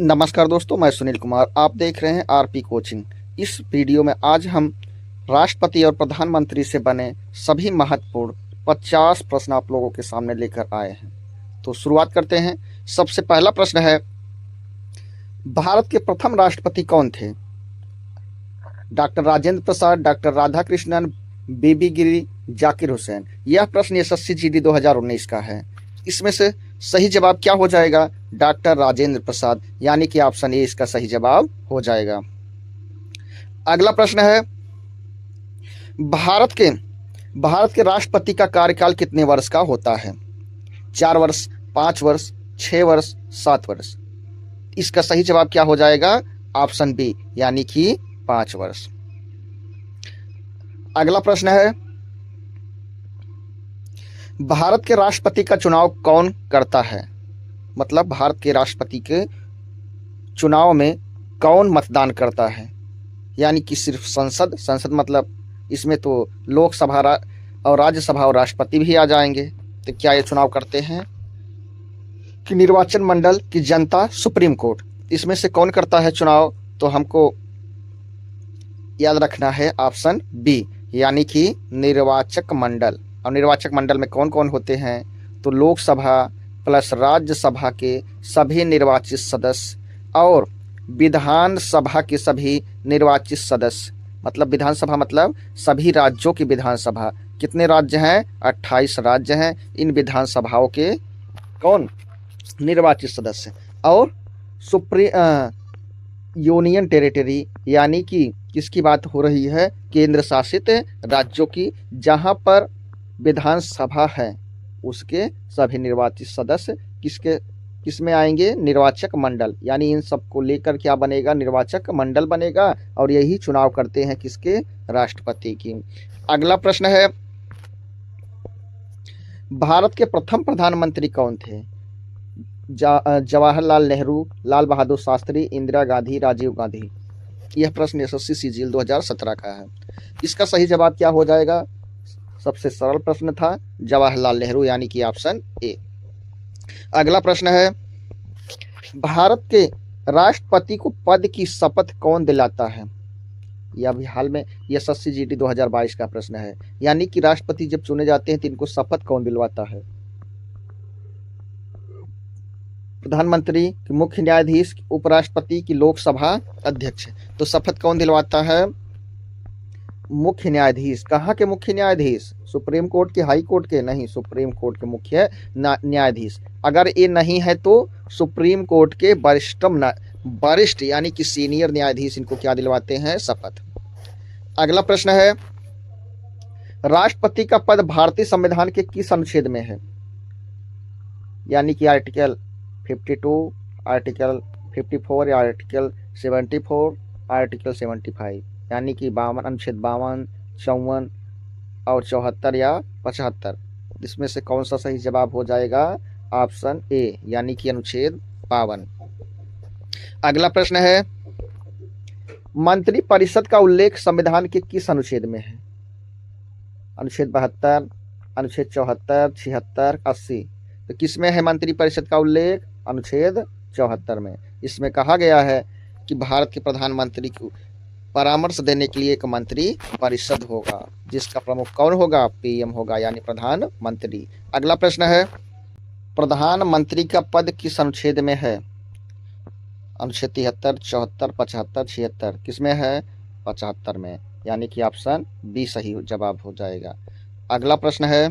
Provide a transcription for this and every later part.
नमस्कार दोस्तों, मैं सुनील कुमार। आप देख रहे हैं आरपी कोचिंग। इस वीडियो में आज हम राष्ट्रपति और प्रधानमंत्री से बने सभी महत्वपूर्ण 50 प्रश्न आप लोगों के सामने लेकर आए हैं। तो शुरुआत करते हैं। सबसे पहला प्रश्न है, भारत के प्रथम राष्ट्रपति कौन थे? डॉक्टर राजेंद्र प्रसाद, डॉक्टर राधाकृष्णन, बीबी गिरी, जाकिर हुसैन। यह प्रश्न एसएससी जीडी 2019 का है। इसमें से सही जवाब क्या हो जाएगा? डॉक्टर राजेंद्र प्रसाद, यानी कि ऑप्शन ए इसका सही जवाब हो जाएगा। अगला प्रश्न है, भारत के राष्ट्रपति का कार्यकाल कितने वर्ष का होता है? 4 वर्ष, 5 वर्ष, 6 वर्ष, 7 वर्ष। इसका सही जवाब क्या हो जाएगा? ऑप्शन बी, यानी कि 5 वर्ष। अगला प्रश्न है, भारत के राष्ट्रपति का चुनाव कौन करता है? मतलब भारत के राष्ट्रपति के चुनाव में कौन मतदान करता है? यानी कि सिर्फ संसद मतलब इसमें तो लोकसभा और राज्यसभा और राष्ट्रपति भी आ जाएंगे। तो क्या ये चुनाव करते हैं कि निर्वाचन मंडल की जनता, सुप्रीम कोर्ट? इसमें से कौन करता है चुनाव? तो हमको याद रखना है ऑप्शन बी, यानी कि निर्वाचक मंडल। और निर्वाचक मंडल में कौन कौन होते हैं? तो लोकसभा प्लस राज्यसभा के सभी निर्वाचित सदस्य और विधानसभा के सभी निर्वाचित सदस्य। मतलब विधानसभा मतलब सभी राज्यों की विधानसभा। कितने राज्य हैं? 28 राज्य हैं। इन विधानसभाओं के कौन? निर्वाचित सदस्य। और यूनियन टेरिटरी, यानी कि किसकी बात हो रही है? केंद्र शासित राज्यों की, जहां पर विधानसभा है उसके सभी निर्वाचित सदस्य किस में आएंगे? निर्वाचक मंडल। यानी इन सबको लेकर क्या बनेगा? निर्वाचक मंडल बनेगा। और यही चुनाव करते हैं किसके? राष्ट्रपति की। अगला प्रश्न है, भारत के प्रथम प्रधानमंत्री कौन थे? जवाहरलाल नेहरू, लाल बहादुर शास्त्री, इंदिरा गांधी, राजीव गांधी। यह प्रश्न एसएससी सीजीएल 2017 का है। इसका सही जवाब क्या हो जाएगा? सबसे सरल प्रश्न था, जवाहरलाल नेहरू, यानी कि ऑप्शन ए। अगला प्रश्न है, भारत के राष्ट्रपति को पद की शपथ कौन दिलाता है? यह अभी हाल में एसएससी जीडी 2022 का प्रश्न है। यानी कि राष्ट्रपति जब चुने जाते हैं तो इनको शपथ कौन दिलवाता है? प्रधानमंत्री, की मुख्य न्यायाधीश, उपराष्ट्रपति की लोकसभा अध्यक्ष। तो शपथ कौन दिलवाता है? मुख्य न्यायाधीश। कहाँ के मुख्य न्यायाधीश? सुप्रीम कोर्ट के, हाई कोर्ट के? नहीं, सुप्रीम कोर्ट के मुख्य न्यायाधीश। अगर ये नहीं है तो सुप्रीम कोर्ट के वरिष्ठ यानी कि सीनियर न्यायाधीश इनको क्या दिलवाते हैं? शपथ। अगला प्रश्न है, राष्ट्रपति का पद भारतीय संविधान के किस अनुच्छेद में है? यानी कि आर्टिकल 52, आर्टिकल 54 या आर्टिकल 74, आर्टिकल 75। यानी कि 52, अनुच्छेद 52, 54 और 74 या 75। इसमें से कौन सा सही जवाब हो जाएगा? ऑप्शन ए, यानी कि अनुच्छेद 52। अगला प्रश्न है, मंत्रि परिषद का उल्लेख संविधान के किस अनुच्छेद में है? अनुच्छेद 72, अनुच्छेद 74, 76, 80। तो किस में है मंत्रि परिषद का उल्लेख? अनुच्छेद 74 में। इसमें कहा गया है कि भारत के प्रधानमंत्री को परामर्श देने के लिए एक मंत्री परिषद होगा, जिसका प्रमुख कौन होगा? पीएम होगा, यानी प्रधानमंत्री। अगला प्रश्न है, प्रधानमंत्री का पद किस अनुच्छेद में है? अनुच्छेद 73, 74, 75, 76। किसमें है? 75 में, यानी कि ऑप्शन बी सही जवाब हो जाएगा। अगला प्रश्न है,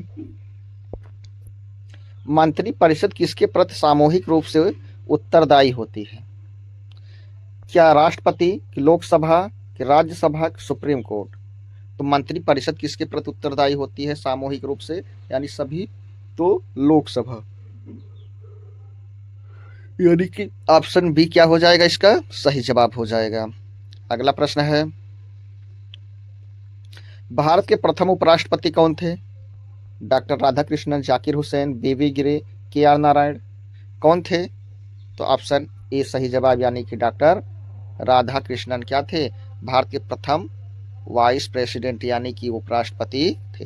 मंत्री परिषद किसके प्रति सामूहिक रूप से उत्तरदायी होती है? क्या राष्ट्रपति, की लोकसभा, की राज्यसभा, की सुप्रीम कोर्ट? तो मंत्री परिषद किसके प्रति उत्तरदायी होती है सामूहिक रूप से? यानी सभी तो लोकसभा, यानी कि ऑप्शन बी क्या हो जाएगा? इसका सही जवाब हो जाएगा। अगला प्रश्न है, भारत के प्रथम उपराष्ट्रपति कौन थे? डॉक्टर राधाकृष्णन, जाकिर हुसैन, बीबी गिरी, के.आर. नारायण। कौन थे? तो ऑप्शन ए सही जवाब, यानी कि डॉक्टर राधाकृष्णन क्या थे? भारत के प्रथम वाइस प्रेसिडेंट यानी कि उपराष्ट्रपति थे।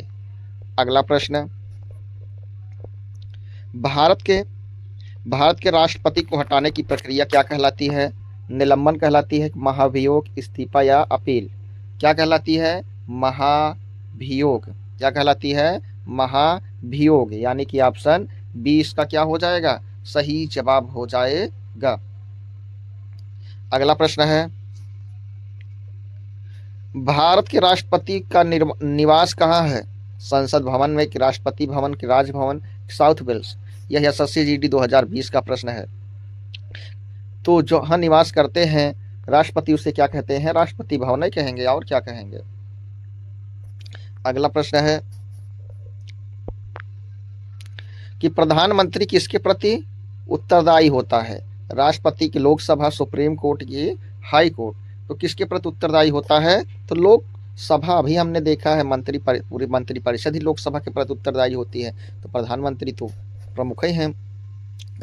अगला प्रश्न, भारत के भारत के राष्ट्रपति को हटाने की प्रक्रिया क्या कहलाती है? निलंबन कहलाती है, महाभियोग, इस्तीफा या अपील? क्या कहलाती है? महाभियोग। क्या कहलाती है? महाभियोग, यानी कि ऑप्शन बी इसका क्या हो जाएगा? सही जवाब हो जाएगा। अगला प्रश्न है, भारत के राष्ट्रपति का निवास कहाँ है? संसद भवन में, कि राष्ट्रपति भवन, कि राजभवन, साउथ वेल्स? यह एसएससी जीडी 2020 का प्रश्न है। तो जहाँ निवास करते हैं राष्ट्रपति उसे क्या कहते हैं? राष्ट्रपति भवन ही कहेंगे, और क्या कहेंगे। अगला प्रश्न है कि प्रधानमंत्री किसके प्रति उत्तरदायी होता है? राष्ट्रपति की, लोकसभा, सुप्रीम कोर्ट की, हाई कोर्ट? तो किसके प्रति उत्तरदायी होता है? तो लोकसभा। अभी हमने देखा है पूरी मंत्री परिषद ही लोकसभा के प्रति उत्तरदायी होती है, तो प्रधानमंत्री तो प्रमुख ही हैं।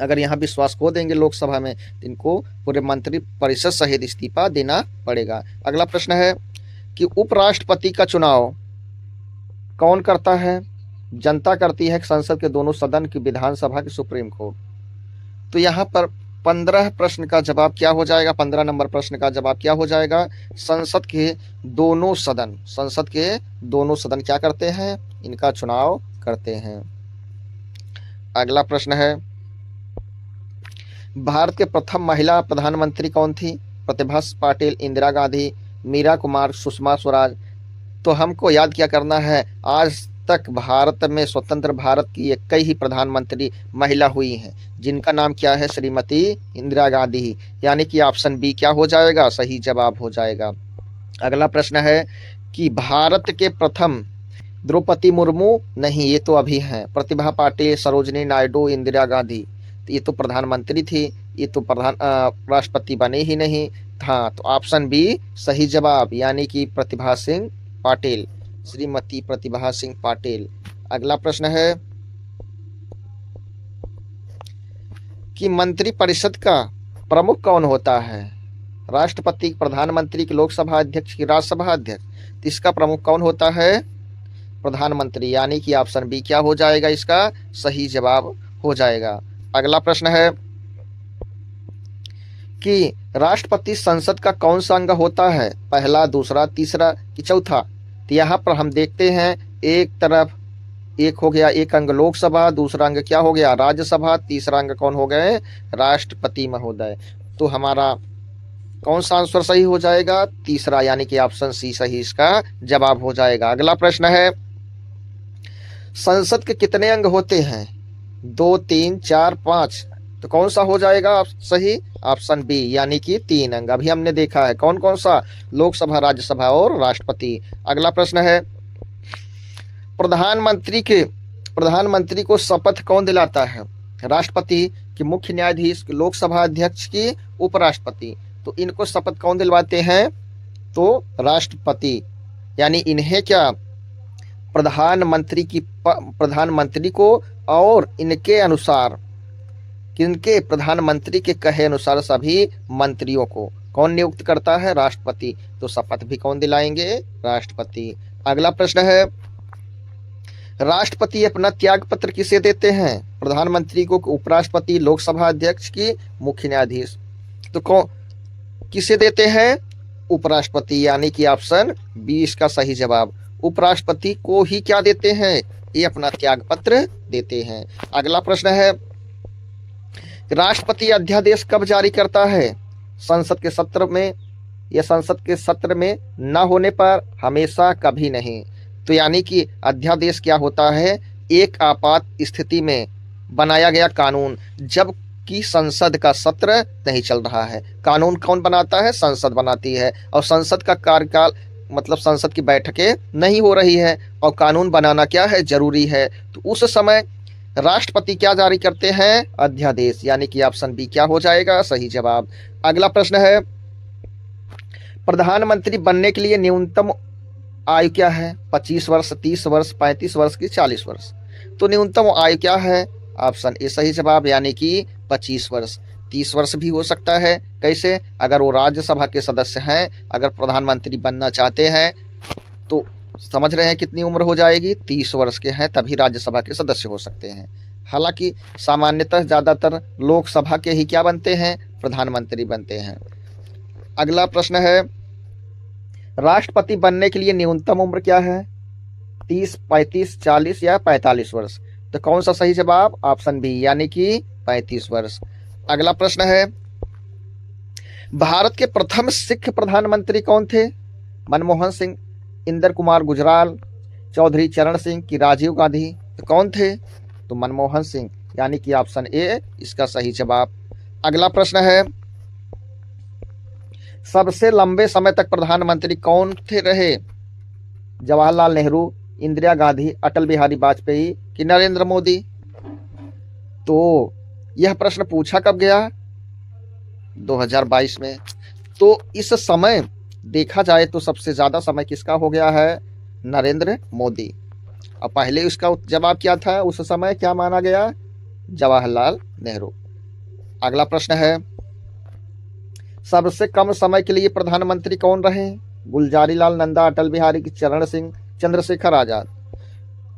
अगर यहाँ विश्वास खो देंगे लोकसभा में तो इनको पूरे मंत्री परिषद सहित इस्तीफा देना पड़ेगा। अगला प्रश्न है कि उपराष्ट्रपति का चुनाव कौन करता है? जनता करती है, संसद के दोनों सदन की, विधानसभा की, सुप्रीम कोर्ट? तो यहाँ पर 15 प्रश्न का जवाब क्या हो जाएगा? 15 नंबर प्रश्न का जवाब क्या हो जाएगा? संसद के दोनों सदन। संसद के दोनों सदन क्या करते हैं? इनका चुनाव करते हैं। अगला प्रश्न है, भारत के प्रथम महिला प्रधानमंत्री कौन थी? प्रतिभा पाटिल, इंदिरा गांधी, मीरा कुमार, सुषमा स्वराज? तो हमको याद क्या करना है, आज तक भारत में, स्वतंत्र भारत की कई ही प्रधानमंत्री महिला हुई हैं, जिनका नाम क्या है? श्रीमती इंदिरा गांधी, यानी कि ऑप्शन बी क्या हो जाएगा? सही जवाब हो जाएगा। अगला प्रश्न है कि भारत के प्रथम, द्रौपदी मुर्मू नहीं, ये तो अभी हैं, प्रतिभा पाटिल, सरोजिनी नायडू, इंदिरा गांधी? तो ये तो प्रधानमंत्री थी, ये तो राष्ट्रपति बने ही नहीं। हाँ, तो ऑप्शन बी सही जवाब, यानी कि प्रतिभा सिंह पाटिल, श्रीमती प्रतिभा सिंह पाटिल। अगला प्रश्न है कि मंत्रिपरिषद का प्रमुख कौन होता है? राष्ट्रपति, प्रधानमंत्री, की लोकसभा अध्यक्ष, की राज्यसभा अध्यक्ष? तो इसका प्रमुख कौन होता है? प्रधानमंत्री, यानी कि ऑप्शन बी क्या हो जाएगा? इसका सही जवाब हो जाएगा। अगला प्रश्न है कि राष्ट्रपति संसद का कौन सा अंग होता है? पहला, दूसरा, तीसरा, कि चौथा? तो यहाँ पर हम देखते हैं एक तरफ एक हो गया, एक अंग लोकसभा, दूसरा अंग क्या हो गया? राज्यसभा, तीसरा अंग कौन हो गए? राष्ट्रपति महोदय। तो हमारा कौन सा आंसर सही हो जाएगा? तीसरा, यानी कि ऑप्शन सी सही इसका जवाब हो जाएगा। अगला प्रश्न है, संसद के कितने अंग होते हैं? 2, 3, 4, 5? तो कौन सा हो जाएगा सही? ऑप्शन बी, यानी कि 3 अंग। अभी हमने देखा है कौन कौन सा? लोकसभा, राज्यसभा और राष्ट्रपति। अगला प्रश्न है, प्रधानमंत्री को शपथ कौन दिलाता है? राष्ट्रपति, की मुख्य न्यायाधीश, की लोकसभा अध्यक्ष, की उपराष्ट्रपति? तो इनको शपथ कौन दिलवाते हैं? तो राष्ट्रपति, यानी इन्हें क्या, प्रधानमंत्री को, और इनके अनुसार, किनके? प्रधानमंत्री के कहे अनुसार सभी मंत्रियों को कौन नियुक्त करता है? राष्ट्रपति। तो शपथ भी कौन दिलाएंगे? राष्ट्रपति। अगला प्रश्न है, राष्ट्रपति अपना त्याग पत्र किसे देते हैं? प्रधानमंत्री को, उपराष्ट्रपति, लोकसभा अध्यक्ष, की मुख्य न्यायाधीश? तो किसे देते हैं? उपराष्ट्रपति, यानी कि ऑप्शन बी इसका सही जवाब। उपराष्ट्रपति को ही क्या देते हैं? ये अपना त्याग पत्र देते हैं। अगला प्रश्न है, राष्ट्रपति अध्यादेश कब जारी करता है? संसद के सत्र में, या संसद के सत्र में न होने पर, हमेशा, कभी नहीं? तो यानी कि अध्यादेश क्या होता है? एक आपात स्थिति में बनाया गया कानून, जब कि संसद का सत्र नहीं चल रहा है। कानून कौन बनाता है? संसद बनाती है। और संसद का कार्यकाल, मतलब संसद की बैठकें नहीं हो रही है, और कानून बनाना क्या है? जरूरी है। तो उस समय राष्ट्रपति क्या जारी करते हैं? अध्यादेश, यानी कि ऑप्शन बी क्या हो जाएगा? सही जवाब। अगला प्रश्न है, प्रधानमंत्री बनने के लिए न्यूनतम आयु क्या है? 25 वर्ष, 30 वर्ष, 35 वर्ष, की 40 वर्ष? तो न्यूनतम आयु क्या है? ऑप्शन ए सही जवाब, यानी कि 25 वर्ष। 30 वर्ष भी हो सकता है। कैसे? अगर वो राज्यसभा के सदस्य हैं, अगर प्रधानमंत्री बनना चाहते हैं, तो समझ रहे हैं कितनी उम्र हो जाएगी? 30 वर्ष के हैं तभी राज्यसभा के सदस्य हो सकते हैं। हालांकि सामान्यतः ज़्यादातर लोकसभा के ही क्या बनते हैं, प्रधानमंत्री बनते हैं। अगला प्रश्न है, राष्ट्रपति बनने के लिए न्यूनतम उम्र क्या है, 30, 35, 40 या 45 वर्ष। तो कौन सा सही जवाब, ऑप्शन बी यानी कि 35 वर्ष। अगला प्रश्न है, भारत के प्रथम सिख प्रधानमंत्री कौन थे, मनमोहन सिंह, इंदिरा कुमार गुजराल, चौधरी चरण सिंह की राजीव गांधी। तो कौन थे, तो मनमोहन सिंह यानी कि ऑप्शन ए इसका सही जवाब। अगला प्रश्न है, सबसे लंबे समय तक प्रधानमंत्री कौन थे रहे, जवाहरलाल नेहरू, इंदिरा गांधी, अटल बिहारी वाजपेयी कि नरेंद्र मोदी। तो यह प्रश्न पूछा कब गया, 2022 में। तो इस समय देखा जाए तो सबसे ज्यादा समय किसका हो गया है, नरेंद्र मोदी। और पहले उसका जवाब क्या था, उस समय क्या माना गया, जवाहरलाल नेहरू। अगला प्रश्न है, सबसे कम समय के लिए प्रधानमंत्री कौन रहे, गुलजारी लाल नंदा, अटल बिहारी चरण सिंह, चंद्रशेखर आजाद।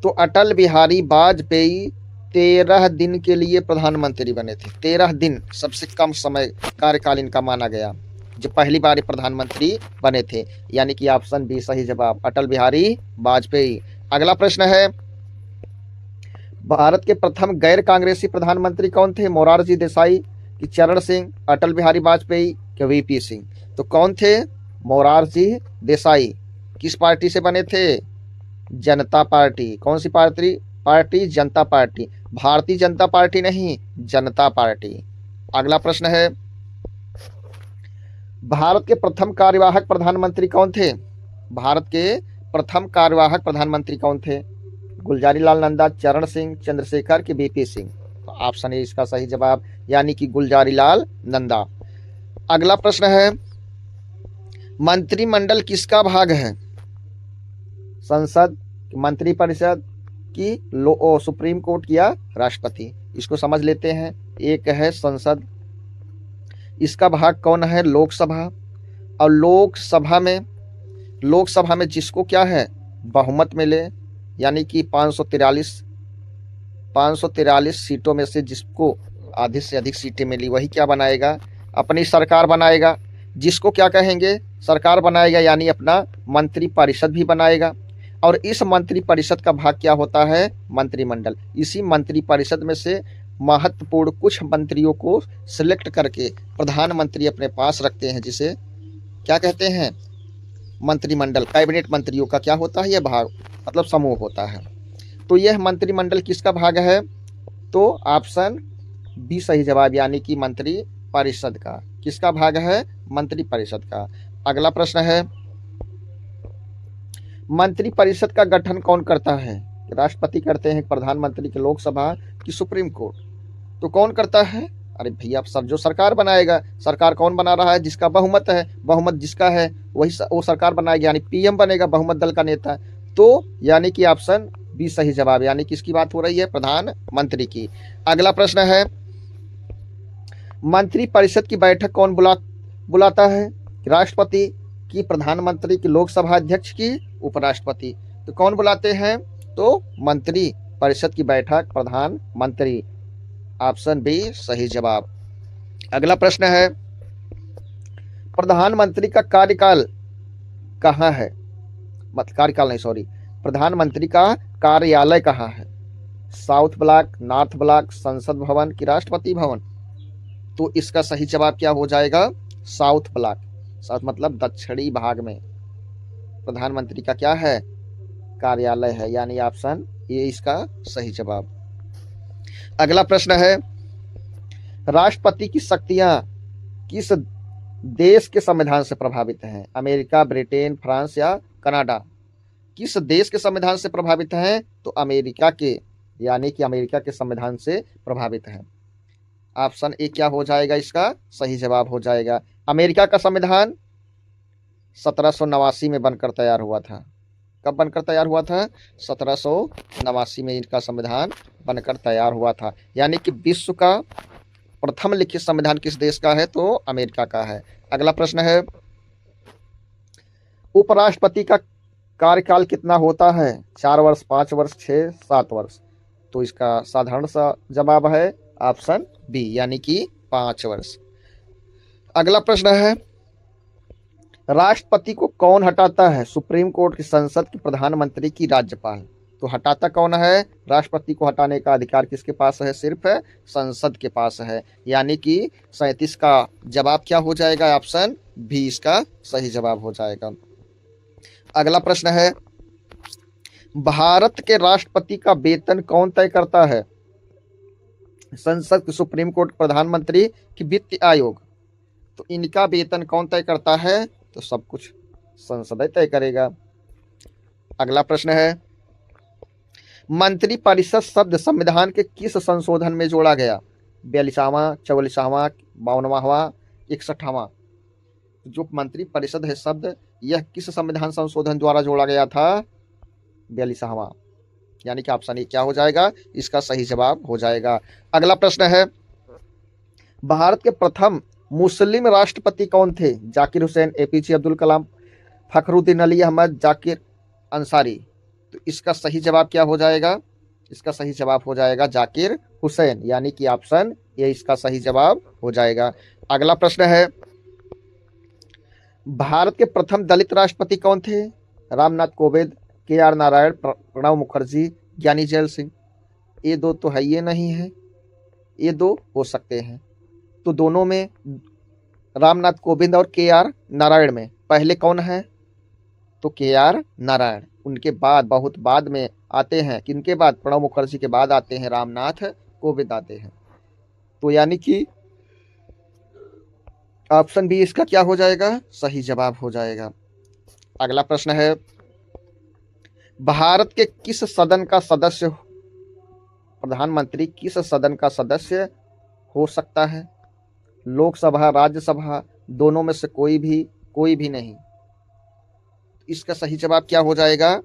तो अटल बिहारी वाजपेयी 13 दिन के लिए प्रधानमंत्री बने थे। 13 दिन सबसे कम समय कार्यकाल इनका माना गया, जो पहली बार प्रधानमंत्री बने थे, यानी कि ऑप्शन बी सही जवाब, अटल बिहारी वाजपेयी। अगला प्रश्न है, भारत के प्रथम गैर कांग्रेसी प्रधानमंत्री कौन थे, मोरारजी देसाई कि चरण सिंह, अटल बिहारी वाजपेयी कि वीपी सिंह। तो कौन थे, मोरारजी देसाई। किस पार्टी से बने थे, जनता पार्टी। कौन सी पार्टी, जनता पार्टी, भारतीय जनता पार्टी नहीं, जनता पार्टी। अगला प्रश्न है, भारत के प्रथम कार्यवाहक प्रधानमंत्री कौन थे, भारत के प्रथम कार्यवाहक प्रधानमंत्री कौन थे, गुलजारी लाल नंदा, चरण सिंह, चंद्रशेखर कि वीपी सिंह। तो ऑप्शन ए इसका सही जवाब, यानी कि गुलजारी लाल नंदा। अगला प्रश्न है, मंत्रिमंडल किसका भाग है, संसद, मंत्रिपरिषद की सुप्रीम कोर्ट या राष्ट्रपति। इसको समझ लेते हैं। एक है संसद, इसका भाग कौन है, लोकसभा। और लोकसभा में जिसको क्या है, बहुमत मिले, यानी कि 543 सीटों में से जिसको आधे से अधिक सीटें मिली वही क्या बनाएगा, अपनी सरकार बनाएगा। जिसको क्या कहेंगे, सरकार बनाएगा, यानी अपना मंत्रिपरिषद भी बनाएगा। और इस मंत्रिपरिषद का भाग क्या होता है, मंत्रिमंडल। इसी मंत्रिपरिषद में से महत्वपूर्ण कुछ मंत्रियों को सिलेक्ट करके प्रधानमंत्री अपने पास रखते हैं, जिसे क्या कहते हैं, मंत्रिमंडल। कैबिनेट मंत्रियों का क्या होता है, यह भाग मतलब समूह होता है। तो यह मंत्रिमंडल किसका भाग है, तो ऑप्शन बी सही जवाब, यानी कि मंत्रिपरिषद का। किसका भाग है, मंत्रिपरिषद का। अगला प्रश्न है, मंत्रिपरिषद का गठन कौन करता है, राष्ट्रपति करते हैं, प्रधानमंत्री की लोकसभा की सुप्रीम कोर्ट। तो कौन करता है, अरे भैया सब जो सरकार बनाएगा। सरकार कौन बना रहा है, जिसका बहुमत है, बहुमत जिसका है वही वो सरकार बनाएगी, यानी पीएम बनेगा, बहुमत दल का नेता। तो यानी कि ऑप्शन बी सही जवाब, यानी किसकी बात हो रही है, प्रधानमंत्री की। अगला प्रश्न है, मंत्रिपरिषद की बैठक कौन बुलाता है, राष्ट्रपति की, प्रधानमंत्री की, लोकसभा अध्यक्ष की, उपराष्ट्रपति। तो कौन बुलाते हैं, तो मंत्री परिषद की बैठक प्रधानमंत्री। ऑप्शन बी सही जवाब। अगला प्रश्न है, प्रधानमंत्री का कार्यकाल कहाँ है, कार्यकाल नहीं सॉरी, प्रधानमंत्री का कार्यालय कहाँ है, साउथ ब्लॉक, नॉर्थ ब्लॉक, संसद भवन कि राष्ट्रपति भवन। तो इसका सही जवाब क्या हो जाएगा, साउथ ब्लॉक। साउथ मतलब दक्षिणी भाग में प्रधानमंत्री का क्या है, कार्यालय है, यानी ऑप्शन ए इसका सही जवाब। अगला प्रश्न है, राष्ट्रपति की शक्तियां किस देश के संविधान से प्रभावित हैं, अमेरिका, ब्रिटेन, फ्रांस या कनाडा। किस देश के संविधान से प्रभावित हैं, तो अमेरिका के, यानी कि अमेरिका के संविधान से प्रभावित है। ऑप्शन ए क्या हो जाएगा, इसका सही जवाब हो जाएगा। अमेरिका का संविधान 1789 में बनकर तैयार हुआ था। कब बनकर तैयार हुआ था, 1789 में इनका संविधान बनकर तैयार हुआ था। यानी कि विश्व का प्रथम लिखित संविधान किस देश का है, तो अमेरिका का है। अगला प्रश्न है, उपराष्ट्रपति का कार्यकाल कितना होता है, 4 वर्ष, 5 वर्ष, 6, 7 वर्ष। तो इसका साधारण सा जवाब है ऑप्शन बी, यानी कि 5 वर्ष। अगला प्रश्न है, राष्ट्रपति को कौन हटाता है? सुप्रीम कोर्ट की, संसद की, प्रधानमंत्री की, राज्यपाल? तो हटाता कौन है? राष्ट्रपति को हटाने का अधिकार किसके पास है? सिर्फ संसद के पास है, यानी कि 37 का जवाब क्या हो जाएगा? ऑप्शन बी इसका सही जवाब हो जाएगा। अगला प्रश्न है, भारत के राष्ट्रपति का वेतन कौन तय करता है? संसद, सुप्रीम कोर्ट, प्रधानमंत्री की, वित्त आयोग? तो इनका वेतन कौन तय करता है? तो सब कुछ संसद तय करेगा। अगला प्रश्न है, मंत्रिपरिषद शब्द संविधान के किस संशोधन में जोड़ा गया? 42वां, 44वां, 52वां, 61वां? जो मंत्रिपरिषद है शब्द, यह किस संविधान संशोधन द्वारा जोड़ा गया था? 42वां, यानी कि ऑप्शन ए क्या हो जाएगा? इसका सही जवाब हो जाएगा। अगला प्रश्न है, भारत के प्रथम मुस्लिम राष्ट्रपति कौन थे? जाकिर हुसैन, एपीजे अब्दुल कलाम, फखरुद्दीन अली अहमद, जाकिर अंसारी? तो इसका सही जवाब क्या हो जाएगा? इसका सही जवाब हो जाएगा जाकिर हुसैन, यानी कि ऑप्शन ए इसका सही जवाब हो जाएगा। अगला प्रश्न है, भारत के प्रथम दलित राष्ट्रपति कौन थे? रामनाथ कोविंद, के आर नारायण, प्रणब मुखर्जी, ज्ञानी जैल सिंह? ये दो तो है, ये नहीं है, ये दो हो सकते हैं। तो दोनों में, रामनाथ कोविंद और के आर नारायण में पहले कौन है? तो के आर नारायण। उनके बाद, बहुत बाद में आते हैं, किनके बाद? प्रणब मुखर्जी के बाद आते हैं रामनाथ कोविंद आते हैं। तो यानी कि ऑप्शन बी इसका क्या हो जाएगा? सही जवाब हो जाएगा। अगला प्रश्न है, भारत के किस सदन का सदस्य, प्रधानमंत्री किस सदन का सदस्य हो सकता है? लोकसभा, राज्यसभा, दोनों में से कोई भी नहीं। इसका सही जवाब क्या हो जाएगा?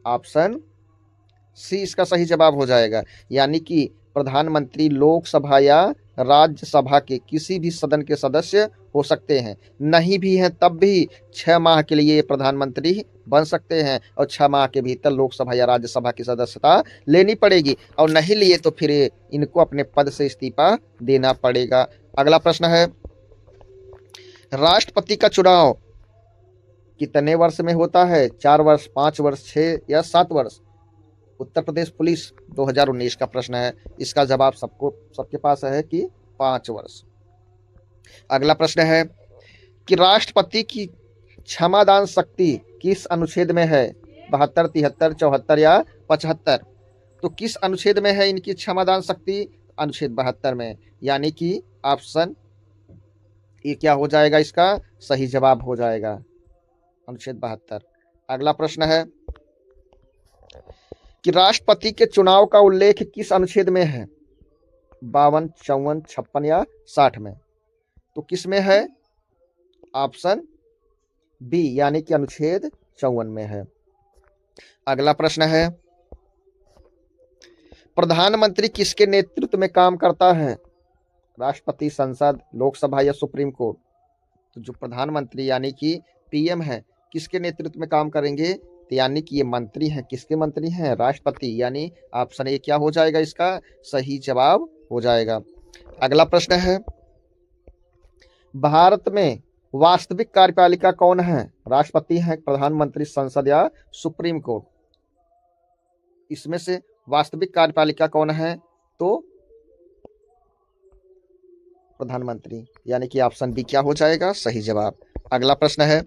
ऑप्शन सी इसका सही जवाब हो जाएगा, यानी कि प्रधानमंत्री लोकसभा या राज्यसभा के किसी भी सदन के सदस्य हो सकते हैं। नहीं भी हैं तब भी 6 माह के लिए प्रधानमंत्री बन सकते हैं, और 6 माह के भीतर लोकसभा या राज्यसभा की सदस्यता लेनी पड़ेगी, और नहीं लिए तो फिर इनको अपने पद से इस्तीफा देना पड़ेगा। अगला प्रश्न है, राष्ट्रपति का चुनाव कितने वर्ष में होता है? 4 वर्ष, 5 वर्ष, 6 या 7 वर्ष? उत्तर प्रदेश पुलिस 2019 का प्रश्न है। इसका जवाब सबके पास है कि 5 वर्ष। अगला प्रश्न है कि राष्ट्रपति की क्षमादान शक्ति किस अनुच्छेद में है? 72, 73, 74 या 75? तो किस अनुच्छेद में है इनकी क्षमादान शक्ति? अनुच्छेद 72 में, यानी कि ऑप्शन ये क्या हो जाएगा? इसका सही जवाब हो जाएगा अनुच्छेद 72। अगला प्रश्न है कि राष्ट्रपति के चुनाव का उल्लेख किस अनुच्छेद में है? 52, 54, 56 या 60 में? तो किस में है? ऑप्शन बी, यानी कि अनुच्छेद 54 में है। अगला प्रश्न है, प्रधानमंत्री किसके नेतृत्व में काम करता है? राष्ट्रपति, संसद, लोकसभा या सुप्रीम कोर्ट? तो जो प्रधानमंत्री यानी कि पीएम है, किसके नेतृत्व में काम करेंगे? तो यानी कि ये मंत्री हैं। किसके मंत्री हैं? राष्ट्रपति, यानी ऑप्शन ए क्या हो जाएगा? इसका सही जवाब हो जाएगा। अगला प्रश्न है, भारत में वास्तविक कार्यपालिका कौन है? राष्ट्रपति है, प्रधानमंत्री, संसद या सुप्रीम कोर्ट? इसमें से वास्तविक कार्यपालिका कौन है? तो प्रधानमंत्री, यानी कि ऑप्शन बी क्या हो जाएगा? सही जवाब। अगला प्रश्न है,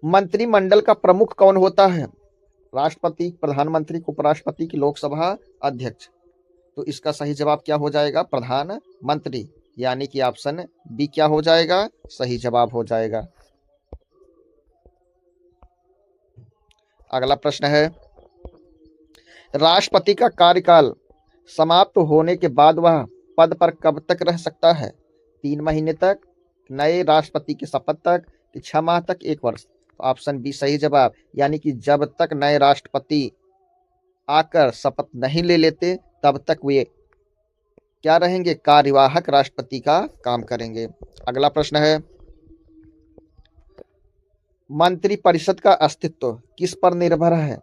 मंत्रिमंडल का प्रमुख कौन होता है? राष्ट्रपति, प्रधानमंत्री, उपराष्ट्रपति की, लोकसभा अध्यक्ष? तो इसका सही जवाब क्या हो जाएगा? प्रधानमंत्री, यानी कि ऑप्शन बी क्या हो जाएगा? सही जवाब हो जाएगा। अगला प्रश्न है, राष्ट्रपति का कार्यकाल समाप्त होने के बाद वह पद पर कब तक रह सकता है? 3 महीने तक, नए राष्ट्रपति की शपथ तक, 6 माह तक, 1 वर्ष? तो ऑप्शन बी सही जवाब, यानी कि जब तक नए राष्ट्रपति आकर शपथ नहीं ले लेते तब तक वे क्या रहेंगे? कार्यवाहक राष्ट्रपति का काम करेंगे। अगला प्रश्न है, मंत्रिपरिषद का अस्तित्व किस पर निर्भर है?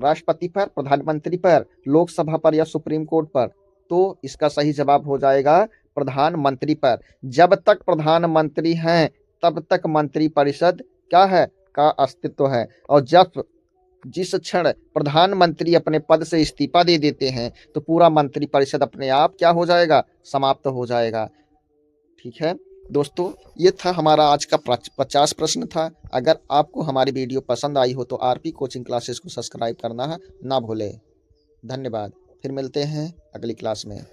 राष्ट्रपति पर, प्रधानमंत्री पर, लोकसभा पर या सुप्रीम कोर्ट पर? तो इसका सही जवाब हो जाएगा प्रधानमंत्री पर। जब तक प्रधानमंत्री हैं तब तक मंत्रिपरिषद क्या है? का अस्तित्व है। और जब जिस क्षण प्रधानमंत्री अपने पद से इस्तीफा दे देते हैं तो पूरा मंत्रिपरिषद अपने आप क्या हो जाएगा? समाप्त हो जाएगा। ठीक है दोस्तों, ये था हमारा आज का 50 प्रश्न था। अगर आपको हमारी वीडियो पसंद आई हो तो आरपी कोचिंग क्लासेस को सब्सक्राइब करना ना भूलें। धन्यवाद। फिर मिलते हैं अगली क्लास में।